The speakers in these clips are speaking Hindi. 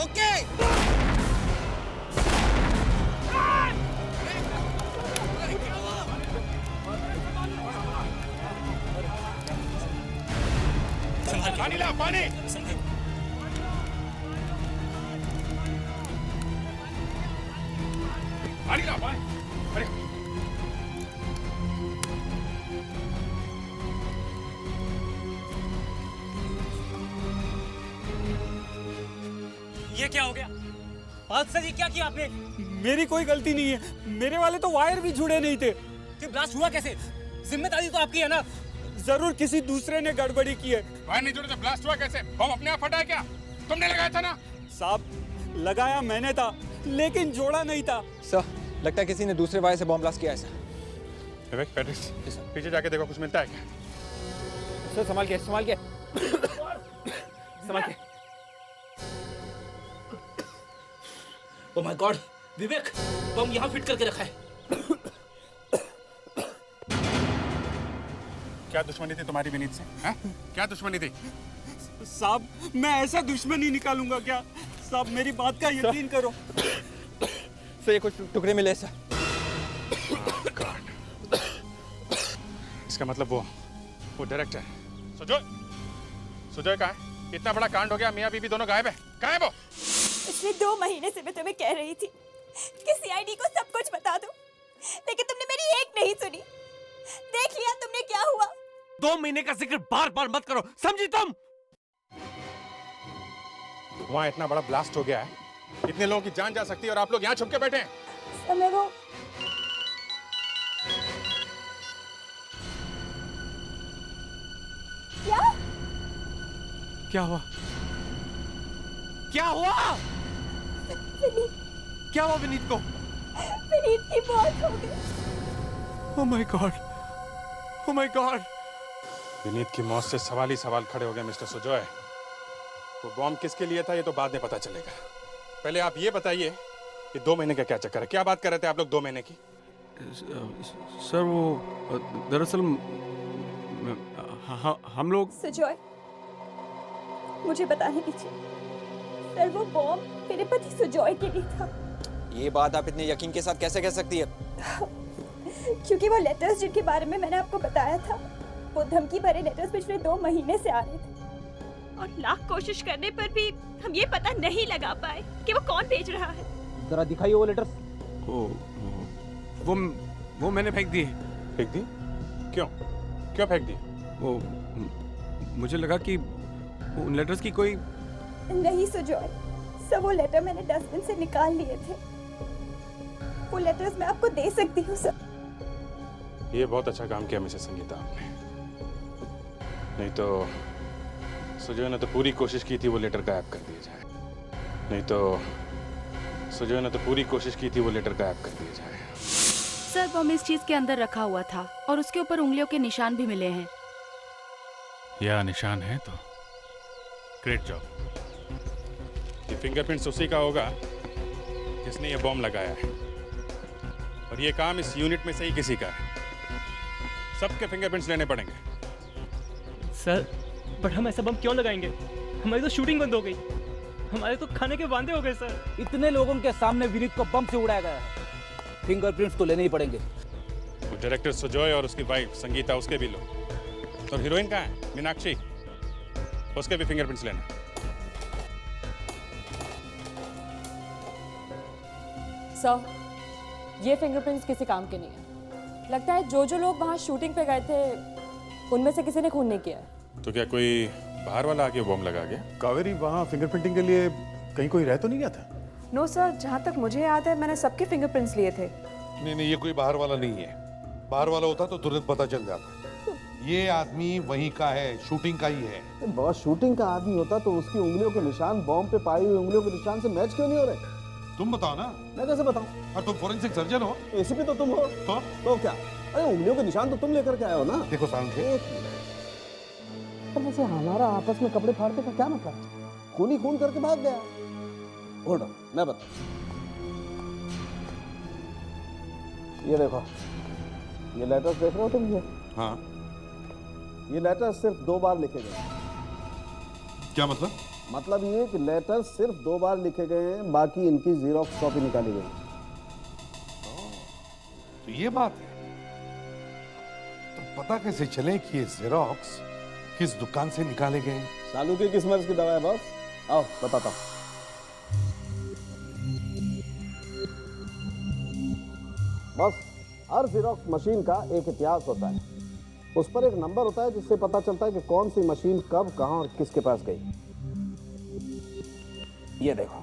ओके। पानी ला, पानी। पानी ला, पानी। अरे ये क्या हो गया? सर ये क्या किया आपने? मेरी कोई गलती नहीं है, मेरे वाले तो वायर भी जुड़े नहीं थे। कि ब्लास्ट हुआ कैसे? जिम्मेदारी तो आपकी है ना। जरूर किसी दूसरे ने गड़बड़ी की है। वायर नहीं जुड़े तो ब्लास्ट हुआ कैसे? बम अपने आप फटा है क्या? तुमने लगाया था ना? साहब लगाया मैंने था, लेकिन जोड़ा नहीं था। सर लगता है किसी ने दूसरे वायर से बॉम्ब ब्लास्ट किया है सर। विवेक, पैट्रिक्स, पीछे जाके देखो कुछ मिलता है क्या? सर संभाल के संभाल के संभाल के। ओह माय गॉड, विवेक बम यहाँ फिट करके रखा है। क्या दुश्मनी थी तुम्हारी विनीत से? हैं? क्या दुश्मनी थी? साहब मैं ऐसा दुश्मनी निकालूंगा क्या? साहब मेरी बात का यकीन करो। सर ये कुछ टुकड़े मिले सर। इसका मतलब वो डायरेक्टर सुजय कहाँ है? इतना बड़ा कांड हो गया, मियां बीवी दोनों गायब है। कहाँ है वो? पिछले 2 महीने से मैं तुम्हें कह रही थी कि सीआईडी को सब कुछ बता दो, लेकिन तुमने मेरी एक नहीं सुनी। देख लिया तुमने क्या हुआ। 2 महीने का जिक्र बार बार मत करो, समझी तुम? वहाँ इतना बड़ा ब्लास्ट हो गया है, इतने लोगों की जान जा सकती है और आप लोग यहाँ छुप के बैठे हैं। समय वो क्या हुआ? क्या हुआ? क्या हुआ विनीत को? विनीत की मौत हो गई। Oh my God, oh my God. Vineet की मौत से सवाल ही सवाल खड़े हो गए मिस्टर सुजय। वो बॉम्ब किसके लिए था ये तो बाद में पता चलेगा। पहले आप ये बताइए कि 2 महीने का क्या चक्कर है? क्या बात कर रहे थे आप लोग 2 महीने की? सर वो दरअसल हम लोग। सुजॉय मुझे बताने दीजिए, सर वो बॉम्ब मेरे पति सुजॉय के लिए था। ये बात आप इतने यकीन के साथ कैसे कह सकती है? क्योंकि वो लेटर्स जिनके बारे में मैंने आपको बताया था, वो धमकी भरे लेटर्स पिछले 2 महीने से आ रहे थे, और लाख कोशिश करने पर भी हम ये पता नहीं लगा पाए कि वो कौन भेज रहा है। जरा दिखाइए वो लेटर्स। वो मैंने फेंक दिए। फेंक दी? क्यों क्यों फेंक दी? वो मुझे लगा कि उन लेटर्स की कोई। नहीं सुजॉय, सब वो लेटर मैंने डस्टबिन से निकाल लिए थे। वो लेटर्स मैं आपको दे सकती हूँ सर। ये बहुत अच्छा काम किया मिसेस संगीता आपने। नहीं तो सुजय ने तो पूरी कोशिश की थी वो लेटर गायब कर दिया जाए। नहीं तो सुजय ने तो पूरी कोशिश की थी वो लेटर गायब कर दिया जाए। सर बम इस चीज के अंदर रखा हुआ था और उसके ऊपर उंगलियों के निशान भी मिले हैं। या निशान है तो ग्रेट जॉब। ये फिंगरप्रिंट्स उसी का होगा जिसने ये बॉम्ब लगाया है, और ये काम इस यूनिट में से ही किसी का है। सबके फिंगरप्रिंट्स लेने पड़ेंगे। सर बट हम ऐसा बम क्यों लगाएंगे? हमारी तो शूटिंग बंद हो गई, हमारे तो खाने के वांदे हो गए सर। इतने लोगों के सामने विनीत को बम से उड़ाया गया है, फिंगरप्रिंट्स तो लेने ही पड़ेंगे। वो डायरेक्टर सुजय और उसकी वाइफ संगीता, उसके भी लो। और हीरोइन कहाँ है? मीनाक्षी, उसके भी फिंगरप्रिंट्स लेना। सर ये फिंगरप्रिंट्स किसी काम के नहीं है। लगता है जो लोग वहाँ शूटिंग पे गए थे उनमें से किसी ने खून नहीं किया है। तो क्या कोई बाहर वाला आके बॉम्ब लगा गया? कावेरी वहाँ फिंगरप्रिंटिंग के लिए कहीं कोई रह तो नहीं गया था? नो सर, जहाँ तक मुझे याद है मैंने सबके फिंगरप्रिंट्स लिए थे। नहीं, ये कोई बाहर वाला नहीं है। बाहर वाला होता तो तुरंत पता चल जाता। ये आदमी वहीं का है, शूटिंग का ही है। बॉस शूटिंग का आदमी होता तो उसकी उंगलियों के निशान बॉम्ब पे पाई हुई उंगलियों के निशान से मैच क्यों नहीं हो रहे? तुम बताओ ना। मैं कैसे बताऊं? और तुम फोरेंसिक सर्जन हो। एसीपी तो तुम हो। तो क्या? अरे उंगलियों के निशान तो तुम लेकर के आए हो ना। देखो सांखे, अब ऐसे हमारा आपस में कपड़े फाड़ने का क्या मतलब? खून ही खून करके भाग गया। होल्ड ऑन, मैं बता। ये देखो, ये लेटर्स देख रहे हो तुम? ये हाँ, ये लेटर सिर्फ 2 बार लिखे गए। क्या मतलब? मतलब ये कि लेटर सिर्फ 2 बार लिखे गए हैं, बाकी इनकी जीरोक्स कॉपी निकाली गई। तो ये बात है। तो पता कैसे चले कि ये जेरोक्स किस दुकान से निकाले गए? सालू की किस मर्ज की दवा है बॉस? आओ बताता हूं। बस हर जीरोक्स मशीन का एक इतिहास होता है। उस पर एक नंबर होता है जिससे पता चलता है कि कौन सी मशीन कब, कहां और किसके पास गई। ये देखो।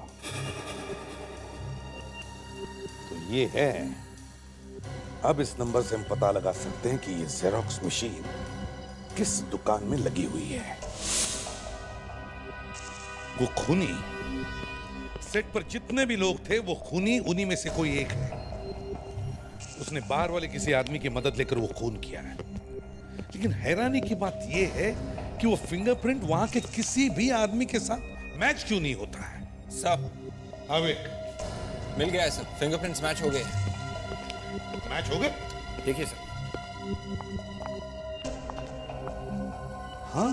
तो ये है। अब इस नंबर से हम पता लगा सकते हैं कि ये जेरोक्स मशीन किस दुकान में लगी हुई है। वो खूनी, सेट पर जितने भी लोग थे वो खूनी उन्हीं में से कोई एक है। उसने बाहर वाले किसी आदमी की मदद लेकर वो खून किया है। लेकिन हैरानी की बात यह है कि वो फिंगरप्रिंट वहां के किसी भी आदमी के साथ मैच क्यों नहीं होता है? सब विवेक, मिल गया है सर, फिंगरप्रिंट्स मैच हो गए। मैच हो गए? देखिए सर। हाँ,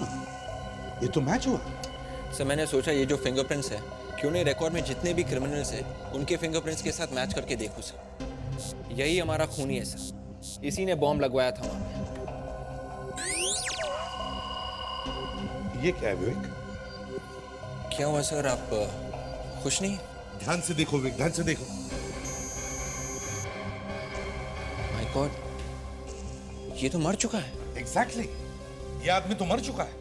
ये तो मैच हुआ। सर मैंने सोचा ये जो फिंगरप्रिंट्स है क्यों नहीं रिकॉर्ड में जितने भी क्रिमिनल्स हैं उनके फिंगरप्रिंट्स के साथ मैच करके देखूं सर। यही हमारा खूनी है सर, इसी ने बॉम्ब लगवाया था वहां। ये क्या है विवेक? क्या हुआ सर, आप खुश नहीं? ध्यान से देखो विवेक, ध्यान से देखो। माय गॉड, ये तो मर चुका है। एग्जैक्टली, ये आदमी तो मर चुका है।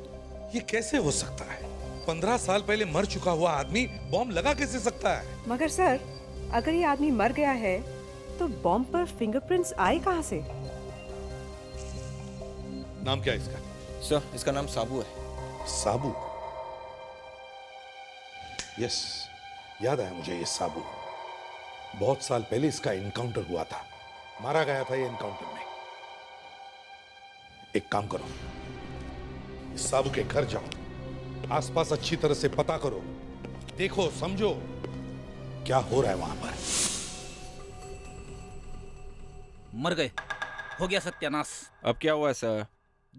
ये कैसे हो सकता है? 15 साल पहले मर चुका हुआ आदमी बॉम्ब लगा कैसे सकता है? मगर सर, अगर ये आदमी मर गया है तो बॉम्ब पर फिंगरप्रिंट्स आए कहां से? नाम क्या है इसका? सर इसका नाम साबू है। साबू? यस, याद आया मुझे ये साबू। बहुत साल पहले इसका एनकाउंटर हुआ था, मारा गया था ये एनकाउंटर में। एक काम करो, इस साबू के घर जाओ, आसपास अच्छी तरह से पता करो, देखो समझो क्या हो रहा है वहां पर। मर गए, हो गया सत्यानाश। अब क्या हुआ सर?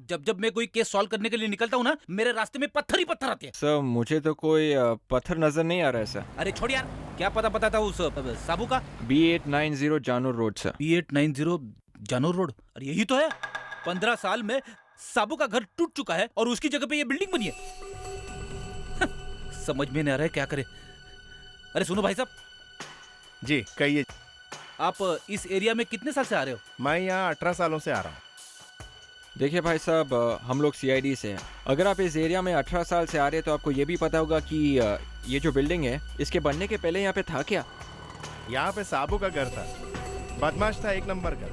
जब जब मैं कोई केस सॉल्व करने के लिए निकलता हूँ ना, मेरे रास्ते में पत्थर ही पत्थर आते हैं। सर मुझे तो कोई पत्थर नजर नहीं आ रहा है सर। अरे छोड़ यार, क्या पता था उस साबू का? B890 Janur road sir. B890 Janur road? अरे यही तो है। 15 साल में साबू का घर टूट चुका है और उसकी जगह पे ये बिल्डिंग बनी है। समझ में नहीं आ रहा है क्या करे। अरे सुनो भाई साहब जी, कहिए। आप इस एरिया में कितने साल से आ रहे हो? मैं यहाँ 18 सालों से आ रहा हूँ। देखिए भाई साहब, हम लोग CID से हैं। अगर आप इस एरिया में 18 साल से आ रहे हैं तो आपको ये भी पता होगा कि ये जो बिल्डिंग है इसके बनने के पहले यहाँ पे था क्या? यहाँ पे साबू का घर था, बदमाश था, 1 नंबर का।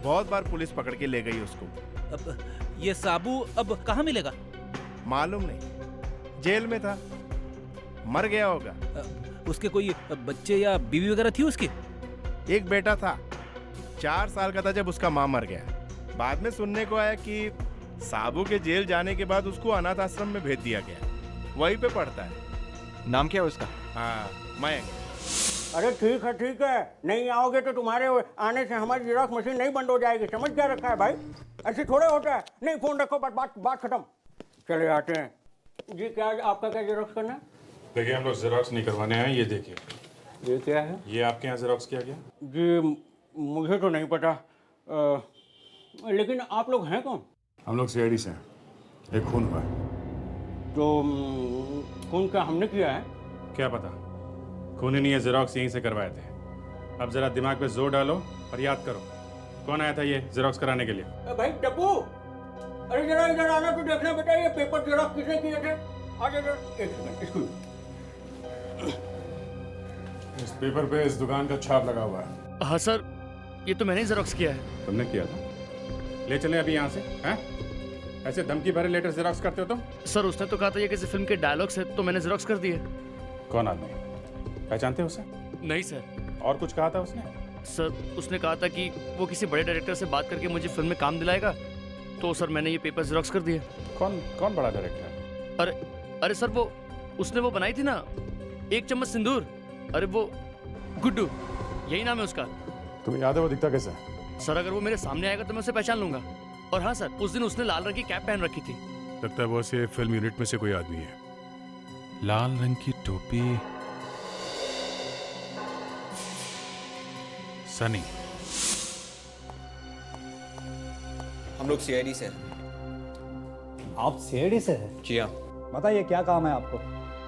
बहुत बार पुलिस पकड़ के ले गई उसको। अब ये साबू अब कहाँ मिलेगा? मालूम नहीं, जेल में था, मर गया होगा। उसके कोई बच्चे या बीवी वगैरह थी उसकी? एक बेटा था, 4 साल का था जब उसका माँ मर गया। बाद में सुनने को आया कि साबू के जेल जाने के बाद उसको अनाथ आश्रम में भेज दिया गया, वहीं पे पढ़ता है। नाम क्या है उसका? हाँ, मयंक। अरे ठीक है, नहीं आओगे तो तुम्हारे आने से हमारी जेरॉक्स मशीन नहीं बंद हो जाएगी। समझ क्या रखा है भाई? ऐसे थोड़े होता है। नहीं, फोन रखो, बात खत्म, चले आते हैं। जी क्या आपका क्या जेरॉक्स करना है? देखिए हम लोग जेरॉक्स नहीं करवाने हैं। ये देखिए, ये क्या है? ये आपके यहाँ जेरॉक्स किया गया? जी मुझे तो नहीं पता, लेकिन आप लोग हैं कौन? हम लोग CID से हैं। एक खून हुआ है। तो खून का हमने किया है? क्या पता, खून ही नहीं है, जेरॉक्स यहीं से करवाए थे। अब जरा दिमाग पे जोर डालो और याद करो कौन आया था ये जेरॉक्स कराने के लिए। भाई टप्पू, अरे जरा इधर आना तो देखना बेटा, ये पेपर जेरॉक्स किसने किए थे? आ जाओ, एक सेकंड। इसको इस पेपर पे इस दुकान का छाप लगा हुआ है। हाँ सर, ये तो मैंने जेरॉक्स किया है। तुमने किया था? ले चलें अभी यहाँ से। हैं? ऐसे धमकी भरे लेटर जेरॉक्स करते हो तुम? सर उसने तो कहा था ये किसी फिल्म के डायलॉग्स है, तो मैंने जेरॉक्स कर दिए। कौन आदमी? पहचानते हो उसे? नहीं सर। और कुछ कहा था उसने? सर उसने कहा था कि वो किसी बड़े डायरेक्टर से बात करके मुझे फिल्म में काम दिलाएगा, तो सर मैंने ये पेपर जेरॉक्स कर दिए। कौन बड़ा डायरेक्टर? अरे सर वो उसने वो बनाई थी ना, 1 चम्मच सिंदूर। अरे वो गुड्डू, यही नाम है उसका। तुम्हें याद है वो दिखता कैसा? सर अगर वो मेरे सामने आएगा तो मैं उसे पहचान लूंगा। और हाँ सर, उस दिन उसने लाल रंग की कैप पहन रखी थी। लगता है वो से फिल्म यूनिट में से कोई आदमी है। लाल रंग की टोपी, सनी। हम लोग सीआईडी से हैं। आप सीआईडी से हैं? जी हाँ। बताइए क्या काम है आपको?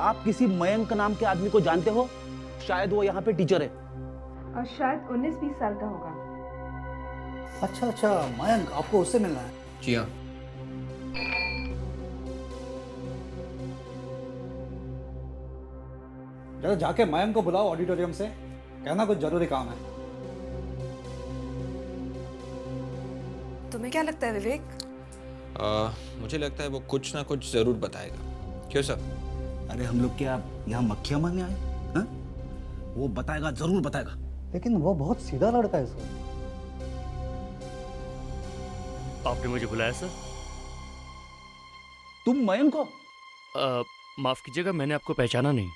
आप किसी मयंक नाम के आदमी को जानते हो? शायद वो यहाँ पे टीचर है। और शायद 19-20 साल का होगा। अच्छा अच्छा, मयंक, आपको उससे मिलना है? जी हाँ। जरा जाके मयंक को बुलाओ ऑडिटोरियम से, कहना कुछ जरूरी काम है। तुम्हें क्या लगता है विवेक? मुझे लगता है वो कुछ ना कुछ जरूर बताएगा। क्यों सर? अरे हम लोग क्या यहाँ मक्खियाँ मारने आए? हाँ? वो बताएगा, जरूर बताएगा। लेकिन वो बहुत सीधा लड़का है सर। आपने मुझे बुलाया सर? तुम मयंक को? माफ कीजिएगा, मैंने आपको पहचाना नहीं।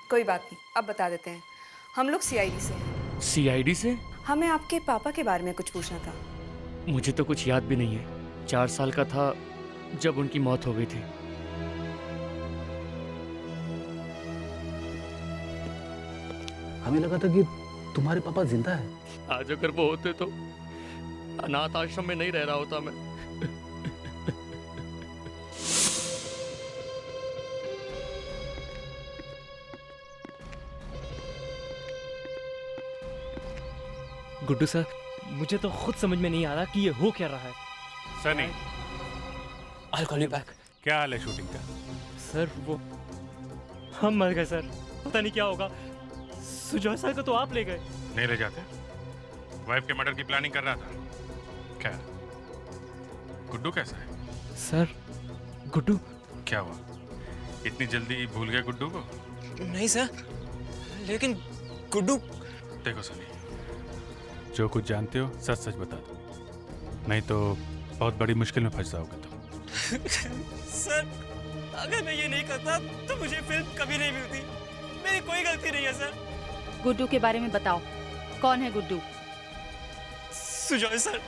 कोई बात नहीं, अब बता देते हैं। हम लोग सीआईडी से हैं। सीआईडी से? हमें आपके पापा के बारे में कुछ पूछना था। मुझे तो कुछ याद भी नहीं है। 4 साल का था जब उनकी मौत हो गई थी। हमें लगा था कि तुम्हारे पापा जिंदा है। आज अगर वो होते तो अनाथ आश्रम में नहीं रह रहा होता मैं। गुड्डू सर, मुझे तो खुद समझ में नहीं आ रहा कि ये हो क्या रहा है। Sunny, I'll call you back. क्या हाल है शूटिंग का? सर वो हम मर गए सर, पता नहीं क्या होगा। सुजॉय सर को तो आप ले गए। नहीं ले जाते? वाइफ के मर्डर की प्लानिंग कर रहा था क्या? गुड्डू कैसा है? सर गुड्डू क्या हुआ, इतनी जल्दी भूल गए गुड्डू को? नहीं सर, लेकिन गुड्डू। देखो सनी, जो कुछ जानते हो सच सच बता दो, नहीं तो बहुत बड़ी मुश्किल में फंस जाओगे तुम। सर अगर मैं ये नहीं करता तो मुझे फिल्म कभी नहीं मिलती। मेरी कोई गलती नहीं है सर। गुड्डू के बारे में बताओ, कौन है गुड्डू? सुजॉय सर।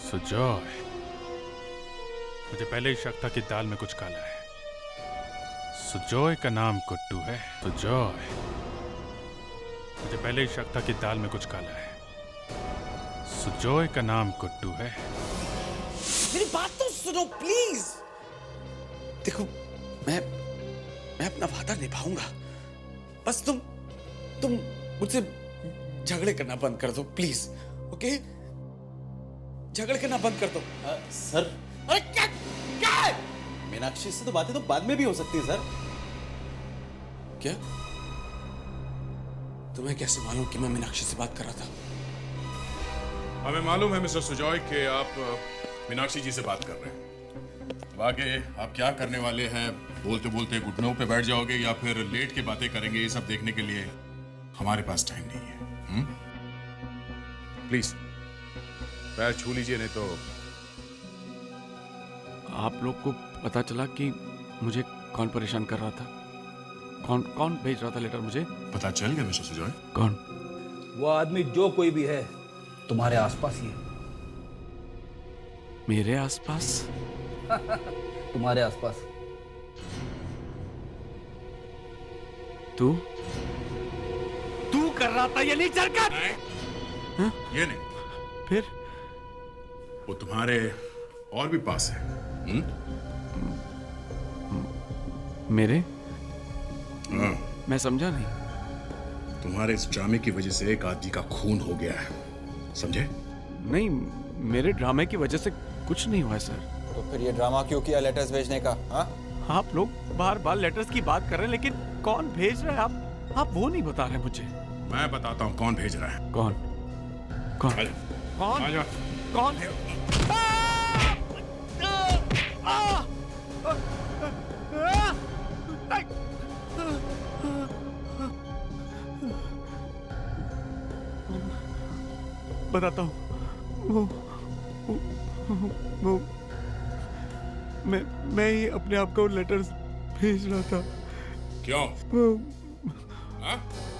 सुजॉय? मुझे पहले ही शक था कि दाल में कुछ काला है। सुजॉय का नाम गुड्डू है? सुजॉय? मुझे पहले ही शक था कि दाल में कुछ काला है। सुजॉय का नाम गुड्डू है? मेरी बात तो सुनो प्लीज। देखो मैं अपना वादा निभाऊंगा, बस तुम मुझसे झगड़े करना बंद कर दो प्लीज। ओके, झगड़े करना बंद कर दो। सर, अरे क्या है? मीनाक्षी से तो बातें तो बाद में भी हो सकती है सर। क्या तुम्हें कैसे मालूम कि मैं मीनाक्षी से बात कर रहा था? हमें मालूम है मिस्टर सुजॉय कि आप मीनाक्षी जी से बात कर रहे हैं। आगे आप क्या करने वाले हैं, बोलते बोलते घुटनों पे बैठ जाओगे या फिर लेट के बातें करेंगे, ये सब देखने के लिए हमारे पास टाइम नहीं है। प्लीज पैर छू लीजिए, नहीं तो। आप लोग को पता चला कि मुझे कौन परेशान कर रहा था? कौन भेज रहा था लेटर मुझे? पता चल गया मिस्टर सुजॉय? कौन? वो आदमी जो कोई भी है तुम्हारे आसपास ही है। मेरे आसपास? तुम्हारे आसपास। तू कर रहा था ये नहीं हरकत? ये नहीं। फिर? वो तुम्हारे और भी पास है। मेरे? हाँ। मैं समझा नहीं। तुम्हारे इस ड्रामे की वजह से एक आदमी का खून हो गया है, समझे? नहीं, मेरे ड्रामे की वजह से कुछ नहीं हुआ है सर। तो फिर ये ड्रामा क्यों किया लेटर्स भेजने का? हाँ, आप लोग बार बार लेटर्स की बात कर रहे हैं, लेकिन कौन भेज रहा है आप वो नहीं बता रहे मुझे। मैं बताता हूँ कौन भेज रहा है। कौन? कौन? कौन? कौन? बताता हूँ। वो मैं ही अपने आप को लेटर्स भेज रहा था। क्यों?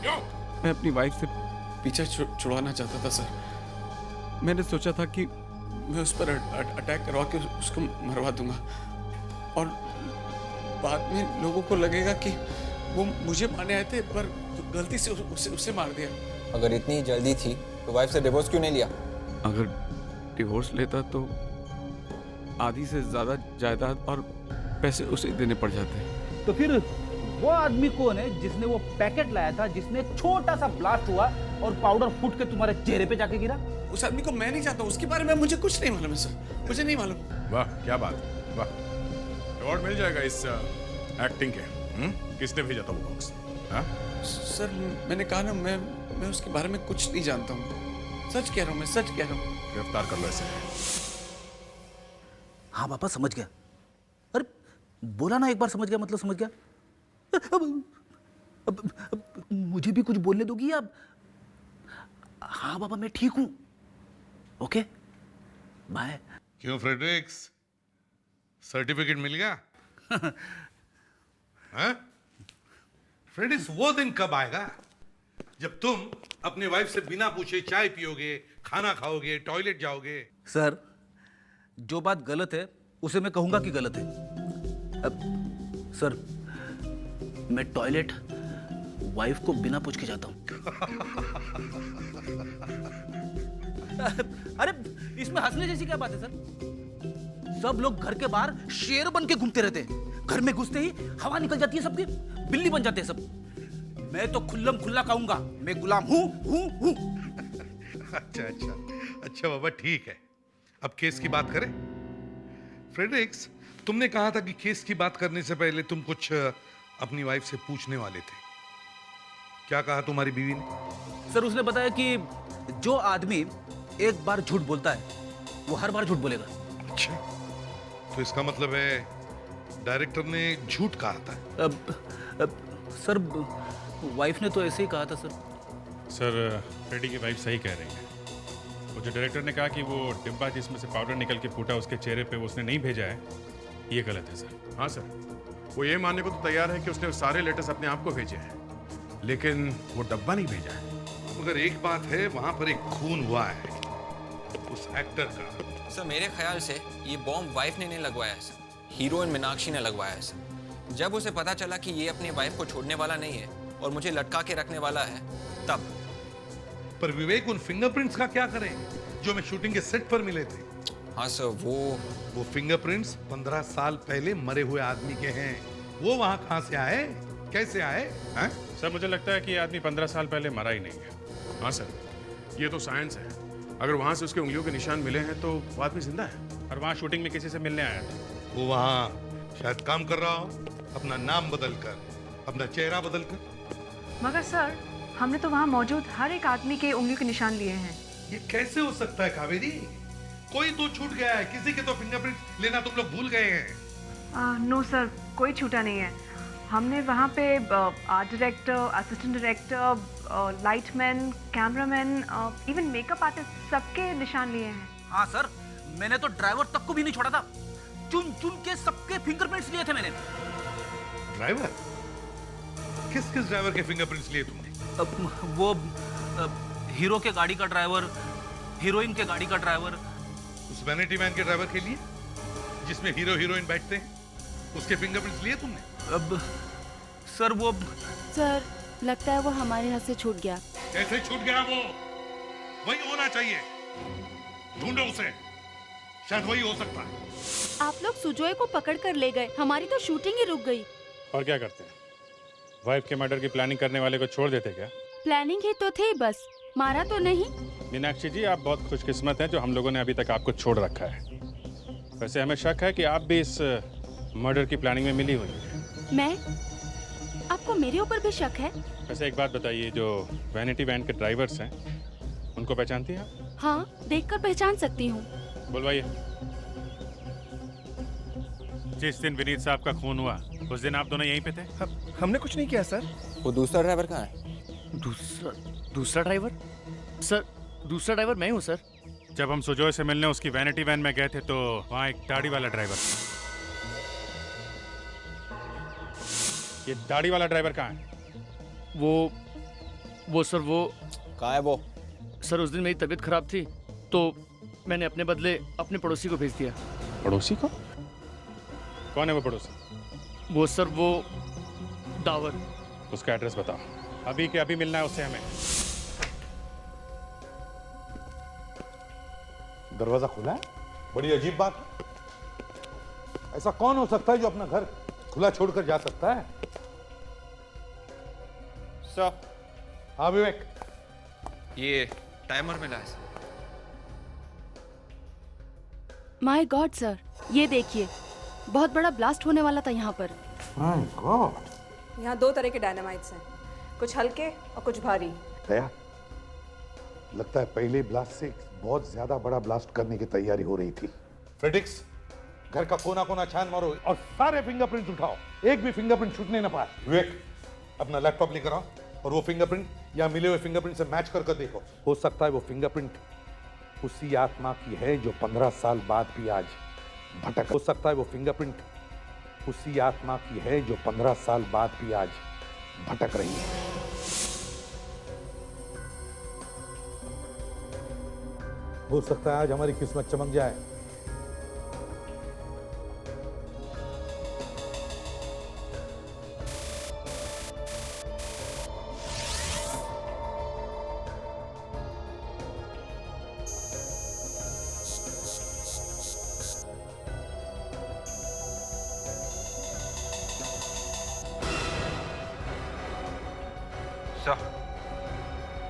क्यों? मैं अपनी वाइफ से पीछा छुड़वाना चाहता था सर। मैंने सोचा था कि मैं उस पर अटैक करवा के उसको मरवा दूंगा और बाद में लोगों को लगेगा कि वो मुझे मारने आए थे, पर गलती से उसे मार दिया। अगर इतनी जल्दी थी तो वाइफ से डिवोर्स क्यों नहीं लिया? अगर डिवोर्स लेता तो आधी से ज्यादा जायदाद और पैसे उसे देने पड़ जाते। तो फिर वो आदमी कौन है जिसने वो पैकेट लाया था, जिसने छोटा सा ब्लास्ट हुआ और पाउडर फूट के तुम्हारे चेहरे पे जाके गिरा? उस आदमी को मैं नहीं जानता, उसके बारे में मुझे कुछ नहीं मालूम है सर, मुझे नहीं मालूम। वाह क्या बात, वाह, अवार्ड मिल जाएगा इस एक्टिंग के। किसने भेजा था वो बॉक्स? हाँ सर मैंने कहा ना, मैं उसके बारे में कुछ नहीं जानता हूँ, सच कह रहा हूँ, मैं सच कह रहा हूँ। गिरफ्तार कर लो इसे। हाँ पापा समझ गया। अरे बोला ना एक बार समझ गया मतलब समझ गया। अब मुझे भी कुछ बोलने दोगी आप? हाँ पापा मैं ठीक हूँ, ओके बाय। क्यों फ्रेडरिक्स, सर्टिफिकेट मिल गया? हाँ? फ्रेडरिक्स वो दिन कब आएगा जब तुम अपने वाइफ से बिना पूछे चाय पियोगे, खाना खाओगे, टॉयलेट जाओगे? सर जो बात गलत है उसे मैं कहूंगा कि गलत है। अब सर मैं टॉयलेट वाइफ को बिना पूछ के जाता हूं। अरे इसमें हंसने जैसी क्या बात है सर? सब लोग घर के बाहर शेर बन के घूमते रहते हैं, घर में घुसते ही हवा निकल जाती है सबकी, बिल्ली बन जाते हैं सब। मैं तो खुल्लम खुल्ला कहूंगा, मैं गुलाम हूं। अच्छा बाबा ठीक है, अब केस की बात करें। फ्रेडरिक्स तुमने कहा था कि केस की बात करने से पहले तुम कुछ अपनी वाइफ से पूछने वाले थे, क्या कहा तुम्हारी बीवी ने? सर उसने बताया कि जो आदमी एक बार झूठ बोलता है वो हर बार झूठ बोलेगा। अच्छा तो इसका मतलब है डायरेक्टर ने झूठ कहा था? अब सर वाइफ ने तो ऐसे ही कहा था सर। सर फ्रेडी की वाइफ सही कह रही है। वो जो डायरेक्टर ने कहा कि वो डिब्बा जिसमें से पाउडर निकल के फूटा उसके चेहरे पे उसने नहीं भेजा है, ये गलत है सर। हाँ सर, वो ये मानने को तो तैयार है कि उसने सारे लेटर्स अपने आप को भेजे हैं, लेकिन वो डब्बा नहीं भेजा है। मगर एक बात है, वहां पर एक खून हुआ है उस एक्टर का। सर मेरे ख्याल से ये बॉम्ब वाइफ ने नहीं लगवाया है सर, हीरोइन मीनाक्षी ने लगवाया है सर। जब उसे पता चला कि ये अपनी वाइफ को छोड़ने वाला नहीं है और मुझे लटका के रखने वाला है, तब। पर विवेक उन फिंगरप्रिंट्स का क्या करें जो मैं शूटिंग के सेट पर मिले थे? हाँ सर वो फिंगरप्रिंट्स 15 साल पहले मरे हुए आदमी के हैं। वो वहां कहां से आए, कैसे आए? हैं? सर मुझे लगता है कि ये आदमी 15 साल पहले मरा ही नहीं है। हाँ सर, ये तो साइंस है। अगर वहां से उसके उंगलियों के निशान मिले हैं तो वो आदमी जिंदा है। और वहाँ शूटिंग में किसी से मिलने आया था। वो वहां शायद काम कर रहा हो, अपना नाम बदल कर, अपना चेहरा बदल कर। मगर सर हमने तो वहाँ मौजूद हर एक आदमी के उंगलियों के निशान लिए हैं। ये कैसे हो सकता है कावेरी? कोई तो छूट गया है, किसी के तो फिंगरप्रिंट लेना तुम लोग भूल गए हैं। नो सर, कोई छूटा नहीं है। हमने वहाँ पे art director, assistant director, lightman, cameraman, even makeup artist सबके निशान लिए हैं। हाँ सर, मैंने तो ड्राइवर तक को भी नहीं छोड़ा था, चुन चुन के सबके फिंगरप्रिंट्स लिए थे मैंने। ड्राइवर? किस किस ड्राइवर के फिंगरप्रिंट्स लिए तुमने? वो हीरो के गाड़ी का ड्राइवर, हीरोइन के गाड़ी का ड्राइवर। उस वैनिटी मैन के ड्राइवर के लिए जिसमें हीरो हीरोइन बैठते हैं, उसके फिंगरप्रिंट्स लिए तुमने? अब सर वो सर लगता है वो हमारे हाथ से छूट गया। कैसे छूट गया? वो वही होना चाहिए, ढूंढो उसे, शायद वही हो सकता है। आप लोग सुजोय को पकड़ कर ले गए, हमारी तो शूटिंग ही रुक गई। और क्या करते हैं? वाइफ के मर्डर की प्लानिंग करने वाले को छोड़ देते क्या? प्लानिंग ही तो थे, बस मारा तो नहीं। मीनाक्षी जी आप बहुत खुशकिस्मत हैं जो हम लोगों ने अभी तक आपको छोड़ रखा है। वैसे हमें शक है कि आप भी इस मर्डर की प्लानिंग में मिली हुई हैं। मैं? आपको मेरे ऊपर भी शक है? वैसे एक बात बताइए, जो वैनिटी वैन के ड्राइवर्स हैं उनको पहचानती हैं आप? हाँ, देखकर पहचान सकती हूँ। बुलवाइए। जिस दिन विनीत साहब का खून हुआ उस दिन आप दोनों यहीं पे थे? हमने कुछ नहीं किया सर। वो दूसरा ड्राइवर कहाँ है? दूसरा ड्राइवर? सर दूसरा ड्राइवर मैं हूँ सर। जब हम सुजोय से मिलने उसकी वैनिटी वैन में गए थे तो वहाँ एक दाढ़ी वाला ड्राइवर था। ये दाढ़ी वाला ड्राइवर कहाँ है? वो सर वो कहाँ है वो? सर उस दिन मेरी तबीयत खराब थी तो मैंने अपने बदले अपने पड़ोसी को भेज दिया। पड़ोसी को? कौन है वो पड़ोसी? वो सर वो दावर। उसका एड्रेस बताओ, अभी के अभी मिलना है उससे हमें। दरवाजा खुला है? बड़ी अजीब बात है। ऐसा कौन हो सकता है जो अपना घर खुला छोड़कर जा सकता है? सर। हाँ विवेक। ये टाइमर मिला है सर। माय गॉड सर, ये देखिए, बहुत बड़ा ब्लास्ट होने वाला था यहाँ पर। My God. यहाँ 2 तरह के डायनामाइट्स हैं, कुछ हल्के और कुछ भारी। दया, लगता है पहले ब्लास्ट से बहुत ज्यादा बड़ा ब्लास्ट करने की तैयारी हो रही थी। फ्रेडिक्स, घर का कोना कोना छान मारो और सारे फिंगरप्रिंट उठाओ, एक भी फिंगरप्रिंट छूटने ना पाए। विवेक, अपना लैपटॉप लेकर आओ और वो फिंगरप्रिंट या मिले हुए फिंगरप्रिंट से मैच करके देखो। हो सकता है वो फिंगरप्रिंट उसी आत्मा की है जो 15 साल बाद भी आज भटक। हो सकता है वो फिंगरप्रिंट उसी आत्मा की है जो 15 साल बाद भी आज भटक रही है। हो सकता है आज हमारी किस्मत चमक जाए।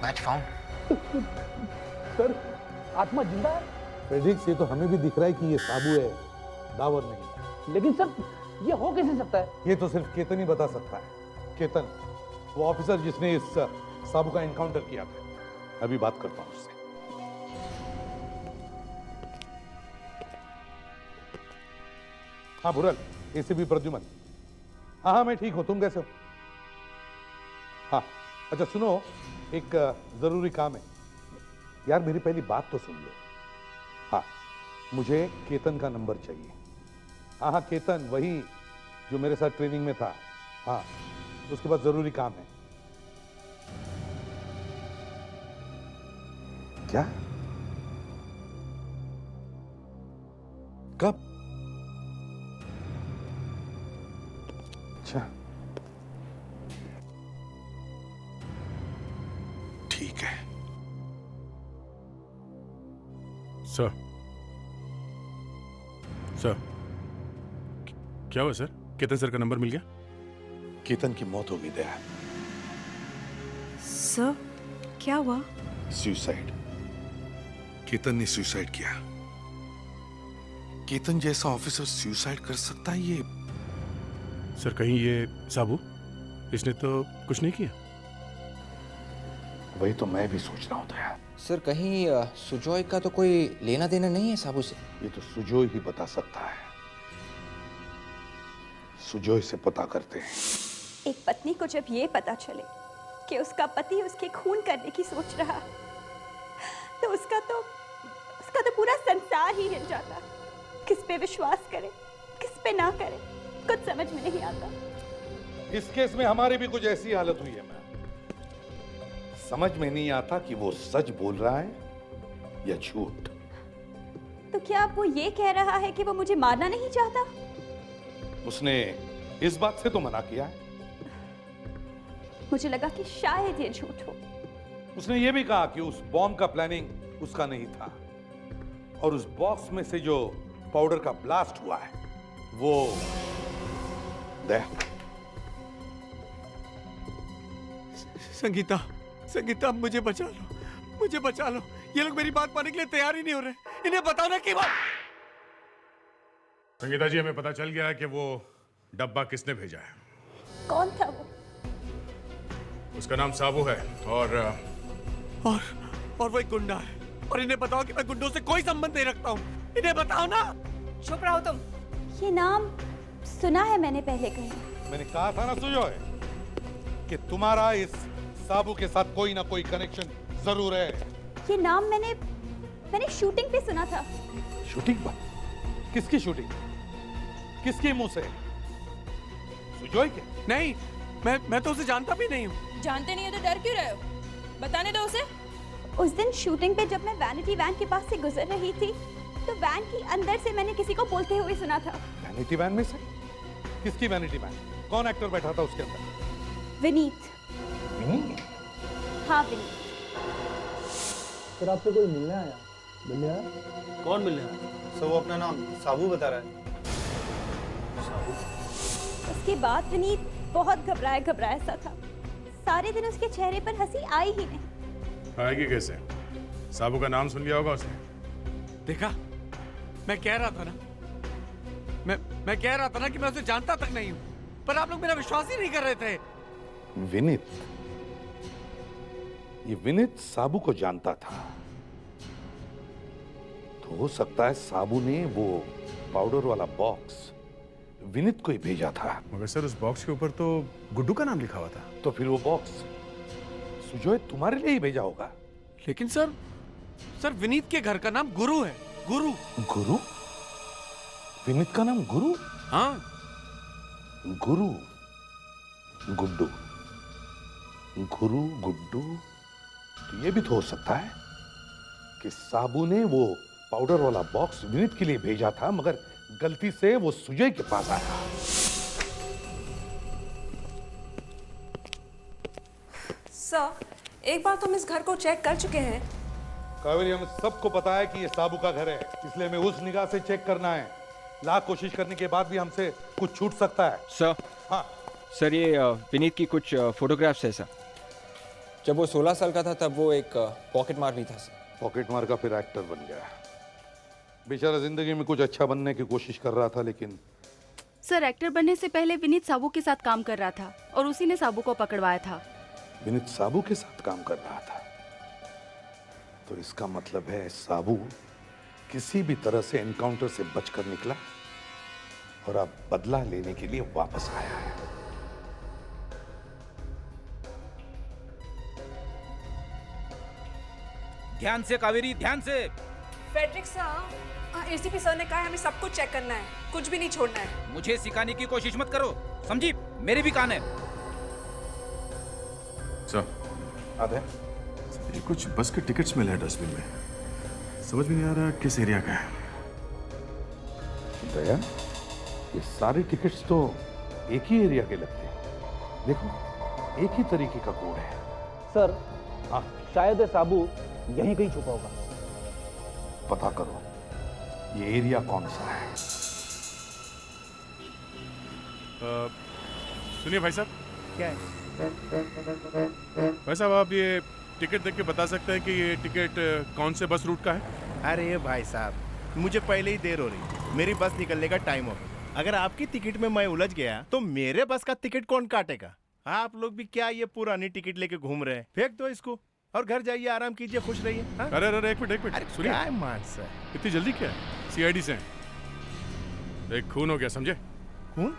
Match found. सर, आत्मा जिंदा है। फ्रेडरिक्स, ये तो हमें भी दिख रहा है कि ये साबू है, दावर नहीं। लेकिन सर, ये हो कैसे सकता है? ये तो सिर्फ केतन ही बता सकता है। केतन, वो ऑफिसर जिसने इस साबू का एनकाउंटर किया था। अभी बात करता हूं उससे। हाँ भुरल, एसीपी प्रद्युमन। हाँ, मैं ठीक हूं, तुम कैसे हो? हाँ, अच्छा सुनो, एक जरूरी काम है यार, मेरी पहली बात तो सुन लो। हाँ, मुझे केतन का नंबर चाहिए। हाँ हाँ, केतन, वही जो मेरे साथ ट्रेनिंग में था। हाँ, उसके बाद जरूरी काम है। क्या? कब? अच्छा, ठीक है। सर, सर, क्या हुआ सर? केतन सर का नंबर मिल गया? केतन की मौत हो गई दया। सर, क्या हुआ? सुसाइड। केतन ने सुसाइड किया। केतन जैसा ऑफिसर सुसाइड कर सकता है? ये सर, कहीं ये साबू, इसने तो कुछ नहीं किया? वही तो मैं भी सोच रहा हूं दया। सर, कहीं सुजॉय का तो कोई लेना देना नहीं है साबू से? ये तो सुजॉय ही बता सकता है। सुजॉय से पता करते हैं। एक पत्नी को जब ये पता चले कि उसका पति उसके खून करने की सोच रहा, तो उसका तो पूरा संसार ही हिल जाता। किस पे विश्वास करे, किस पे ना करे, कुछ समझ में नहीं आता। इस केस में हमारी भी कुछ ऐसी हालत हुई है। मैं समझ में नहीं आता कि वो सच बोल रहा है या झूठ। तो क्या वो ये कह रहा है कि वो मुझे मारना नहीं चाहता? उसने इस बात से तो मना किया है। मुझे लगा कि शायद ये झूठ हो। उसने ये भी कहा कि उस बॉम्ब का प्लानिंग उसका नहीं था और उस बॉक्स में से जो पाउडर का ब्लास्ट हुआ है वो दया। संगीता, संगीता, मुझे बचा लो, मुझे बचा लो। ये लोग मेरी बात मानने के लिए तैयार ही नहीं हो रहे। इन्हें बताओ ना कि संगीता जी, हमें पता चल गया है कि वो डब्बा किसने भेजा है। कौन था वो? उसका नाम साबू है और वो एक गुंडा है। और इन्हें बताओ कि मैं गुंडों से कोई संबंध नहीं रखता हूँ। इन्हें बताओ ना। चुप रहो तुम। ये नाम सुना है मैंने पहले कहीं। मैंने कहा था ना सुजॉय कि तुम्हारा इस साबू के साथ कोई ना कोई कनेक्शन जरूर है। ये नाम मैंने शूटिंग पे सुना था। शूटिंग पर? किसकी शूटिंग? किसके मुंह से? सुजॉय के? नहीं, मैं तो उसे जानता भी नहीं हूँ। जानते नहीं हो तो डर क्यों रहे हो? बताने दो उसे। उस दिन शूटिंग पे जब मैं वैनिटी वैन के पास से गुजर रही थी, तो वैन के अंदर से मैंने किसी को बोलते हुए सुना था। वैनिटी वैन में से? किसकी वैनिटी बैग? कौन एक्टर बैठा था उसके अंदर? विनीत। विनीत? हाँ विनीत। सर आपसे कोई मिलने आया? मिलने आया? कौन मिलने आया? सर वो अपना नाम साबू बता रहा है। उसके बाद विनीत बहुत घबराया सा था। सारे दिन उसके चेहरे पर हंसी आई ही नहीं। आएगी कैसे? साबू का नाम सुन लिया होगा उसने। देखा, मैं कह रहा था ना, मैं कह रहा था ना कि मैं उसे जानता तक नहीं हूं, पर आप लोग मेरा विश्वास ही नहीं कर रहे थे। विनीत, ये विनीत साबू को जानता था, तो हो सकता है साबू ने वो पाउडर वाला बॉक्स विनीत को ही भेजा था। मगर सर उस बॉक्स के ऊपर तो गुड्डू का नाम लिखा हुआ था। तो फिर वो बॉक्स सुजॉय तुम्हारे लिए ही भेजा होगा। लेकिन सर विनीत के घर का नाम गुरु है। गुरु? गुरु? विनीत का नाम गुरु? हाँ। गुरु, गुड्डू, गुरु गुड्डू, तो ये भी तो हो सकता है कि साबू ने वो पाउडर वाला बॉक्स विनीत के लिए भेजा था, मगर गलती से वो सुजय के पास आया। सर, एक बार तो हम इस घर को चेक कर चुके हैं। कावेरी, हमें सबको पता है कि ये साबू का घर है, इसलिए हमें उस निगाह से चेक करना है। लाख कोशिश करने के बाद भी हमसे कुछ छूट सकता है। सर। हाँ सर, ये विनीत की कुछ फोटोग्राफ्स है सर। जब वो 16 साल का था तब वो एक पॉकेट मार भी था सर। पॉकेट मार का फिर एक्टर बन गया। बेचारा जिंदगी में कुछ अच्छा बनने की कोशिश कर रहा था, लेकिन सर एक्टर बनने से पहले विनीत साबू के साथ काम कर रहा था और उसी ने साबू को पकड़वाया था। विनीत साबू के साथ काम कर रहा था, तो इसका मतलब है साबू किसी भी तरह से एनकाउंटर से बचकर निकला और अब बदला लेने के लिए वापस आया है। ध्यान से कावेरी, ध्यान से। फेडरिक सर, एसीपी सर ने कहा है हमें सब कुछ चेक करना है, कुछ भी नहीं छोड़ना है। मुझे सिखाने की कोशिश मत करो, समझी? मेरे भी कान है। सर, आधे ये कुछ बस के टिकट्स मिले हैं डस्टबिन में, समझ में नहीं आ रहा किस एरिया का है। दया, ये सारे टिकट्स तो एक ही एरिया के लगते हैं। देखो, एक ही तरीके का कोड है। सर, हाँ, शायद साबू यहीं कहीं छुपा होगा। पता करो ये एरिया कौन सा है। सुनिए भाई साहब। क्या है? भाई साहब, आप ये टिकट देख के बता सकते हैं कि ये टिकट कौन से बस रूट का है? अरे भाई साहब, मुझे पहले ही देर हो रही, मेरी बस निकलने का टाइम हो गया। अगर आपकी टिकट में मैं उलझ गया तो मेरे बस का टिकट कौन काटेगा? आप लोग भी क्या ये पुरानी टिकट लेके घूम रहे हैं? फेंक दो इसको और घर जाइए, आराम कीजिए, खुश रहिए। हाँ? अरे अरे एक मिनट सुनिए। क्या मान सर, इतनी जल्दी क्या? सीआईडी से हैं। एक खून हो गया, समझे? खून?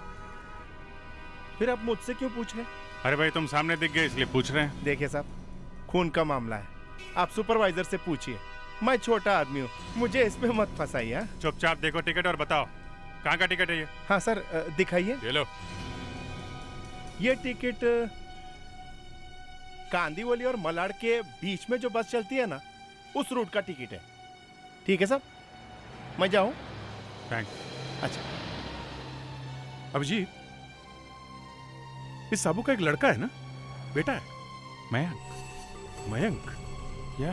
फिर आप मुझसे क्यों पूछ रहे? अरे भाई, तुम सामने दिख गए इसलिए पूछ रहे हैं। देखिए साहब, खून का मामला है, आप सुपरवाइजर से पूछिए। मैं छोटा आदमी हूँ, मुझे इसमें मत फंसाइए। चुपचाप देखो टिकट और बताओ कहाँ का टिकट है ये? हाँ सर, दिखाइए। ये लो। ये टिकट कांदीवली और मलाड के बीच में जो बस चलती है ना, उस रूट का टिकट है। ठीक है साहब, मैं जाऊं? थैंक्स। अच्छा। अभिजीत, इस साबू का एक लड़का है ना, बेटा है? मयंक। मयंक? या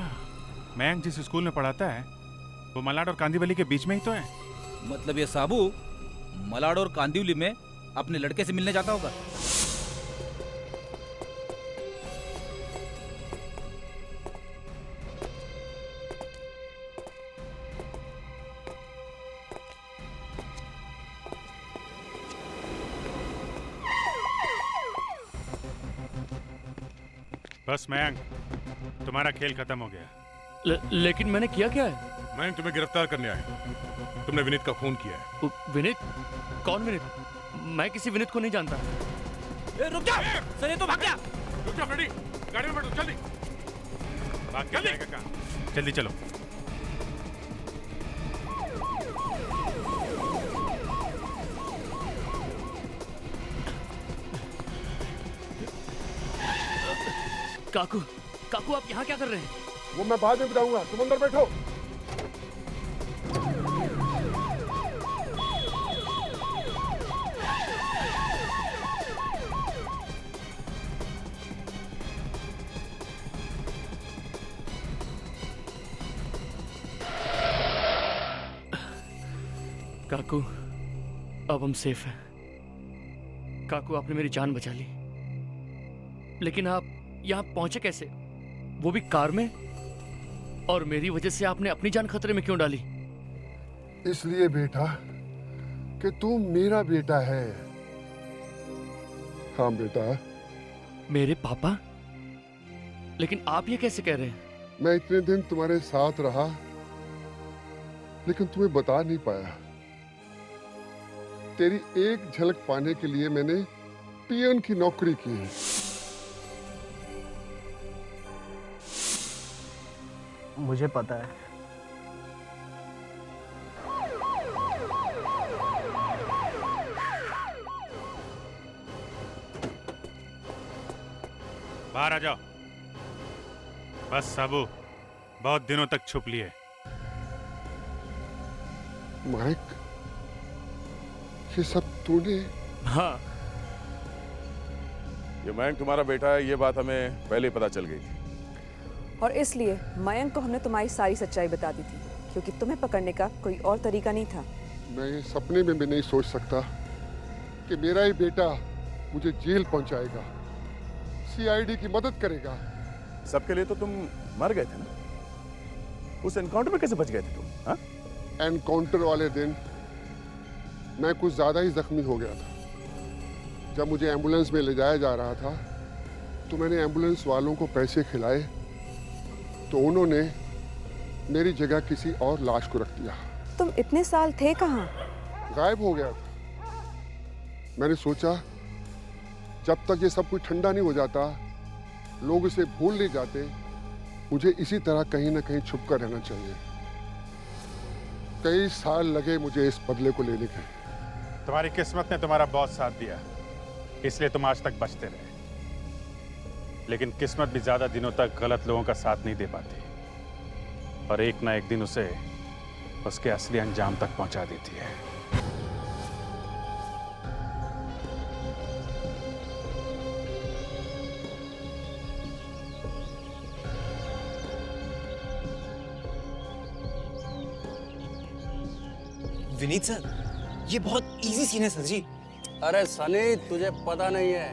मयंक जिस स्कूल में पढ़ाता है वो मलाड और कांदीवली के बीच में ही तो है। मतलब ये साबू मलाड और कांदिवली में अपने लड़के से मिलने जाता होगा। बस मयंक, तुम्हारा खेल खत्म हो गया। लेकिन मैंने किया क्या है? मैं तुम्हें गिरफ्तार करने आया। तुमने विनीत का खून किया है। विनीत? कौन विनीत? मैं किसी विनीत को नहीं जानता। रुक जा! सर, ये तो भाग गया। रुक जा फ्रेडी, गाड़ी में बैठो, जल्दी। भाग के जाएगा कहाँ? जल्दी चलो। काकू, काकू आप यहाँ क्या कर रहे हैं? वो मैं बाद में बताऊंगा, तुम अंदर बैठो। काकू, अब हम सेफ हैं। काकू, आपने मेरी जान बचा ली, लेकिन आप यहाँ पहुंचे कैसे, वो भी कार में? और मेरी वजह से आपने अपनी जान खतरे में क्यों डाली? इसलिए बेटा कि तू मेरा बेटा है। हाँ बेटा। मेरे पापा? लेकिन आप ये कैसे कह रहे हैं? मैं इतने दिन तुम्हारे साथ रहा, लेकिन तुम्हें बता नहीं पाया। तेरी एक झलक पाने के लिए मैंने पियन की नौकरी की है। मुझे पता है। बाहर आ जाओ। बस साबू, बहुत दिनों तक छुप लिए। माइक, ये सब तूने? हाँ। ये मयंक तुम्हारा बेटा है, ये बात हमें पहले ही पता चल गई थी। और इसलिए मयंक को हमने तुम्हारी सारी सच्चाई बता दी थी, क्योंकि तुम्हें पकड़ने का कोई और तरीका नहीं था। मैं ये सपने में भी नहीं सोच सकता कि मेरा ही बेटा मुझे जेल पहुंचाएगा, सीआईडी की मदद करेगा। सबके लिए तो तुम मर गए थे ना? उस एनकाउंटर में कैसे बच गए थे तुम? हाँ? एनकाउंटर वाले दिन मैं कुछ ज्यादा ही जख्मी हो गया था। जब मुझे एम्बुलेंस में ले जाया जा रहा था तो मैंने एम्बुलेंस वालों को पैसे खिलाए, तो उन्होंने मेरी जगह किसी और लाश को रख दिया। तुम इतने साल थे कहाँ? गायब हो गया था। मैंने सोचा जब तक ये सब कुछ ठंडा नहीं हो जाता, लोग इसे भूल नहीं जाते, मुझे इसी तरह कहीं ना कहीं छुप कर रहना चाहिए। कई साल लगे मुझे इस बदले को लेने के। तुम्हारी किस्मत ने तुम्हारा बहुत साथ दिया, इसलिए तुम आज तक बचते रहे। लेकिन किस्मत भी ज्यादा दिनों तक गलत लोगों का साथ नहीं दे पाती, और एक ना एक दिन उसे उसके असली अंजाम तक पहुंचा देती है। विनीत सर, ये बहुत इजी सीन है सर जी। अरे सनी, तुझे पता नहीं है,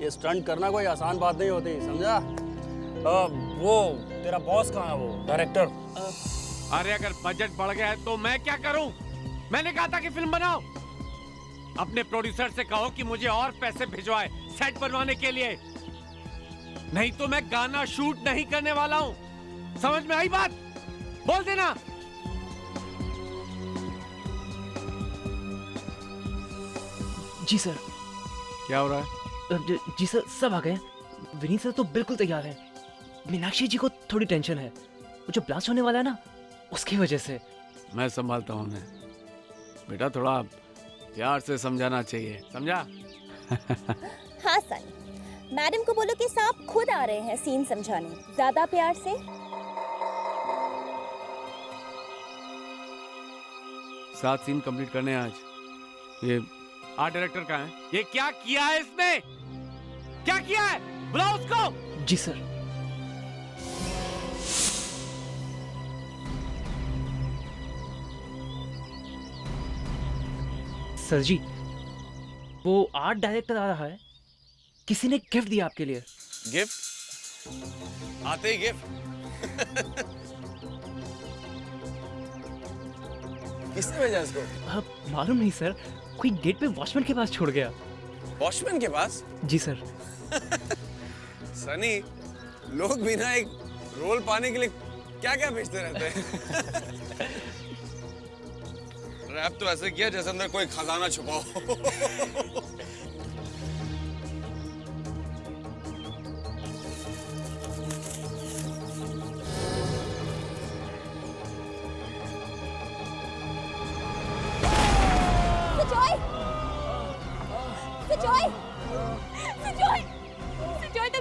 ये स्टंट करना कोई आसान बात नहीं होती, समझा? वो तेरा बॉस कहाँ है, वो डायरेक्टर? अरे अगर बजट बढ़ गया है तो मैं क्या करूं? मैंने कहा था कि फिल्म बनाओ। अपने प्रोड्यूसर से कहो कि मुझे और पैसे भिजवाए सेट बनवाने के लिए, नहीं तो मैं गाना शूट नहीं करने वाला हूं। समझ में आई बात? बोल देना। जी सर। क्या हो रहा है? जी सर, सब आ गए। विनीत सर तो बिल्कुल तैयार हैं। मीनाक्षी जी को थोड़ी टेंशन है, वो जो ब्लास्ट होने वाला है ना, उसकी वजह से। मैं संभालता हूँ उन्हें। बेटा थोड़ा प्यार से समझाना चाहिए, समझा? हाँ सनी, मैडम को बोलो कि साहब खुद आ रहे हैं सीन समझाने, ज्यादा प्यार से। 7 सीन कंप्लीट करने हैं आज। ये आर्ट डायरेक्टर कहाँ है? ये क्या किया है इसने? क्या किया है? बुलाओ उसको। जी सर। सर जी, वो आर्ट डायरेक्टर आ रहा है। किसी ने गिफ्ट दिया आपके लिए। गिफ्ट? आते ही गिफ्ट? किसने भेजा इसको? मालूम नहीं सर, कोई गेट पे वॉचमैन के पास छोड़ गया। वॉचमैन के पास? जी सर। सनी, लोग भी ना एक रोल पाने के लिए क्या क्या भेजते रहते हैं। रैप तो ऐसे किया जैसे अंदर कोई खजाना छुपा हो।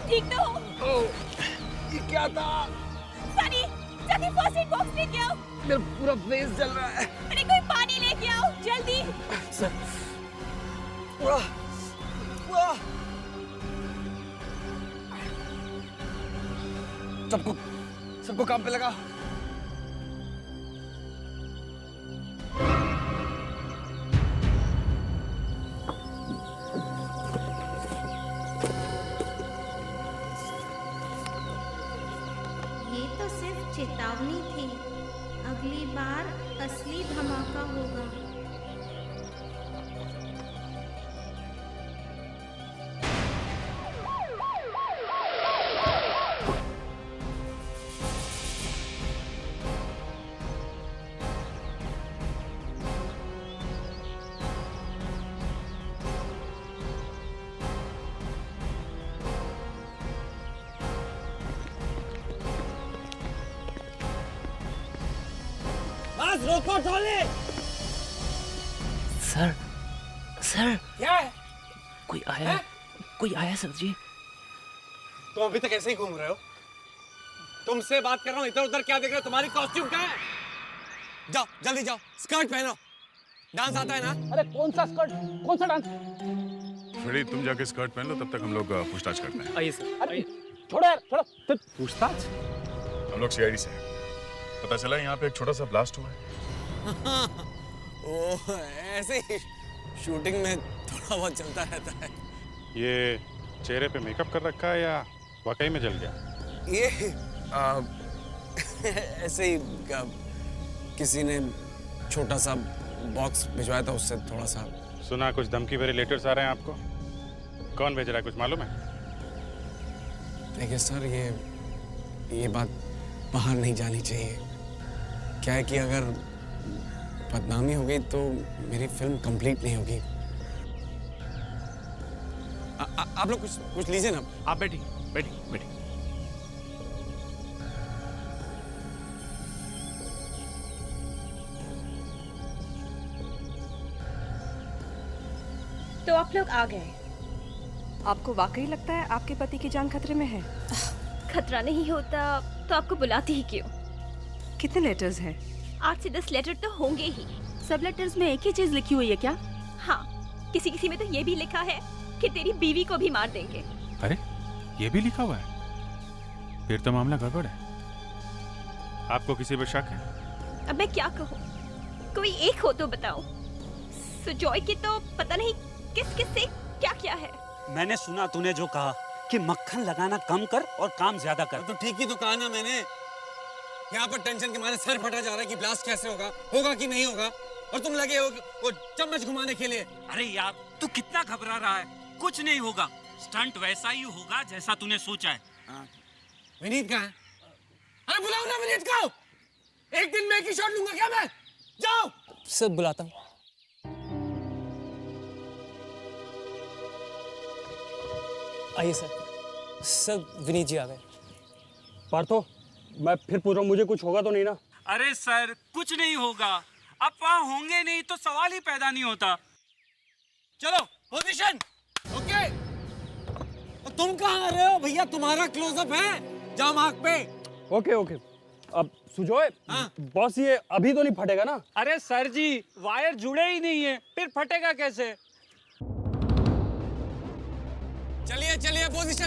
ठीक तो हो? ये क्या था? सनी, जाके फर्स्ट एड बॉक्स लेके आओ। मेरा पूरा फेस जल रहा है। अरे कोई पानी लेके आओ, जल्दी। सर, सबको काम पे लगा। असली धमाका होगा। बस रोको ट्रॉली। सर सर क्या है? कोई आया है? कोई आया सर जी। तुम अभी तक ऐसे ही घूम रहे हो? तुमसे बात कर रहा हूँ, इधर उधर क्या देख रहे हो? तुम्हारी कॉस्ट्यूम क्या है? जाओ जल्दी जाओ, स्कर्ट पहनो। डांस आता है ना? अरे कौन सा स्कर्ट, कौन सा डांस? फ्रेडी तुम जाके स्कर्ट पहन लो, तब तक हम लोग पूछताछ करते हैं। आइए सर। अरे छोड़ो यार, छोड़ो। तो पूछताछ? हम लोग सीआईडी से हैं। पता चला यहाँ पे एक छोटा सा ब्लास्ट हुआ है। ओह ऐसे ही शूटिंग में थोड़ा बहुत चलता रहता है। ये चेहरे पे मेकअप कर रखा है या वाकई में जल गया? ये ऐसे ही किसी ने छोटा सा बॉक्स भिजवाया था, उससे थोड़ा सा। सुना कुछ धमकी भरे लेटर्स आ रहे हैं आपको? कौन भेज रहा है, कुछ मालूम है? देखिए सर, ये बात बाहर नहीं जानी चाहिए। क्या है कि अगर बदनामी हो गई तो मेरी फिल्म कंप्लीट नहीं होगी। आप लोग कुछ लीजिए ना। आप बैठिए बैठिए बैठिए। तो आप लोग आ गए। आपको वाकई लगता है आपके पति की जान खतरे में है? खतरा नहीं होता तो आपको बुलाती ही क्यों? कितने लेटर्स हैं? 8 से 10 लेटर तो होंगे ही। सब लेटर्स में एक ही चीज लिखी हुई है क्या? हाँ, किसी किसी में तो ये भी लिखा है कि तेरी बीवी को भी मार देंगे। अरे ये भी लिखा हुआ है? फिर तो मामला गड़बड़ है। आपको किसी पर शक है? अब मैं क्या कहूँ? कोई एक हो तो बताओ। सुजॉय की तो पता नहीं किस किस से क्या क्या है। मैंने सुना तूने जो कहा कि मक्खन लगाना कम कर और काम ज्यादा कर। तो ठीक ही तो कहा ना मैंने। यहाँ पर टेंशन के मारे सर फटा जा रहा है कि ब्लास्ट कैसे होगा कि नहीं होगा, और तुम लगे हो कि वो चम्मच घुमाने के लिए। अरे यार तू कितना घबरा रहा है? कुछ नहीं होगा, स्टंट वैसा ही होगा जैसा तूने सोचा है। विनीत कहाँ है? अरे बुलाओ ना विनीत को। एक दिन में एक ही शॉट लूंगा क्या मैं? जाओ। सर बुलाता हूँ। आइए सर। सर विनीत जी आ गए। पार्थो, मैं फिर पूछ रहा हूँ, मुझे कुछ होगा तो नहीं ना? अरे सर कुछ नहीं होगा, अफवाह होंगे नहीं तो सवाल ही पैदा नहीं होता। चलो पोजीशन। ओके। तुम कहाँ आ रहे हो भैया? तुम्हारा क्लोजअप है, जाओ मार्क पे। Okay okay. अब सुजॉय, बॉस ये अभी तो नहीं फटेगा ना? अरे सर जी वायर जुड़े ही नहीं है, फिर फटेगा कैसे? चलिए चलिए पोजीशन।